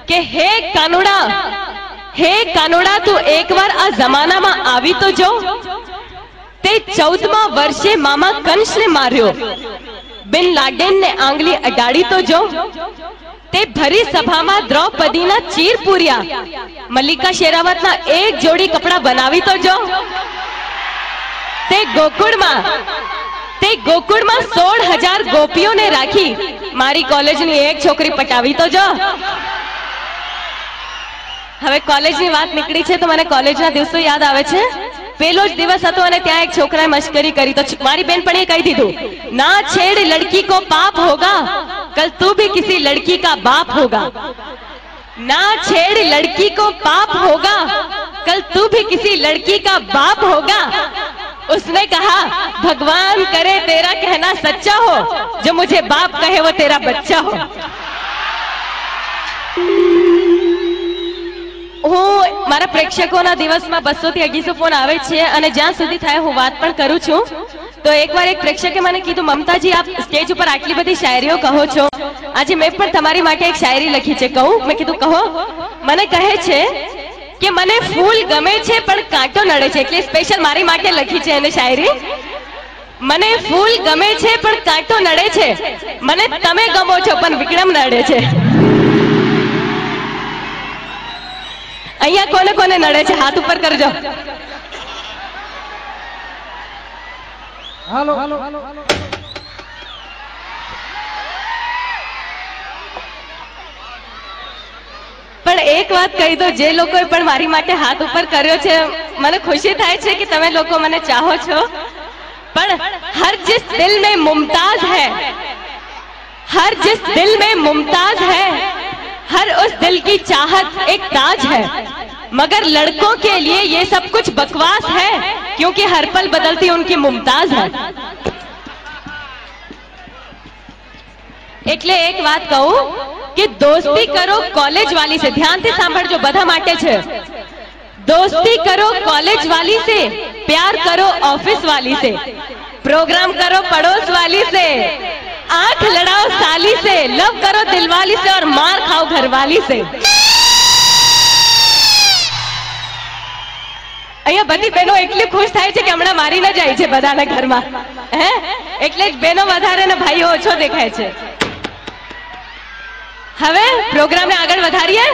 કે હે કાનુડા તું એકવાર આ જમાનામાં આવી તો જો, તે 14મા વર્ષે મામા કંસને માર્યો, બિન લાડેનને આંગળી અડાડી તો જો, તે ભરી સભામાં દ્રૌપદીના ચીર પૂર્યા, મલ્લિકા શેરાવતના એક જોડી કપડા બનાવી તો જો, તે ગોકુળમાં 16,000 ગોપીઓને રાખી મારી કોલેજની એક છોકરી પટાવી તો જો. હવે કોલેજની વાત નીકળી છે તો મને કોલેજના દિવસો યાદ આવે છે. પેલો જ દિવસ હતો અને ત્યાં એક છોકરાએ મશ્કરી કરી તો મારી બેનપણીએ કહી દીધું, ના છેડ લડકી કો પાપ હોગા, કલ તું भी किसी लड़की का बाप होगा. ना छेड़ लड़की को पाप होगा, कल तू भी किसी लड़की का बाप होगा. उसने कहा भगवान करे तेरा कहना सच्चा हो, जो मुझे बाप कहे वो तेरा बच्चा हो. હું મારા પ્રેક્ષકોના દિવસમાં 200 થી 250 ફોન આવે છે અને જ્યાં સુધી થાય હું વાત પણ કરું છું. તો એકવાર એક પ્રેક્ષકે મને કીધું, મમતાજી આપ સ્ટેજ ઉપર આટલી બધી શાયરીઓ કહો છો, આજે મેં પણ તમારી માટે એક શાયરી લખી છે, કહું? મેં કીધું કહો. મને કહે છે કે મને ફૂલ ગમે છે પણ કાંટો નડે છે, એટલે સ્પેશિયલ મારી માટે લખી છે એને શાયરી. મને ફૂલ ગમે છે પણ કાંટો નડે છે, મને તમે ગમો છો પણ વિક્રમ નડે છે. અહીંયા કોને કોને નડે છે હાથ ઉપર કરજો. હાલો. પણ એક વાત કહી દો, જે લોકોએ પણ મારી માટે હાથ ઉપર કર્યો છે, મને ખુશી થાય છે કે તમે લોકો મને ચાહો છો, પણ હર जिस दिल में मुमताज है, हर जिस दिल में मुमताज है, हर उस दिल की चाहत एक ताज है, मगर लड़कों के लिए ये सब कुछ बकवास है, क्योंकि हर पल बदलती उनकी मुमताज है. એટલે એક વાત કહું કે દોસ્તી કરો કોલેજ વાલી से, ध्यान से સાંભળજો, બધા માટે છે. दोस्ती करो कॉलेज वाली से, प्यार करो ऑफिस वाली से, प्रोग्राम करो पड़ोस वाली से, आंख लड़ाओ साली से, लव करो दिलवाली से और मार खाओ घरवाली से. અહીંયા બધી બહેનો એટલી ખુશ થાય છે કે હમણાં મારી ન જાય છે બધાના ઘરમાં, હે? એટલે જ બહેનો વધારે ને ભાઈઓ ઓછો દેખાય છે. હવે પ્રોગ્રામને આગળ વધારીએ.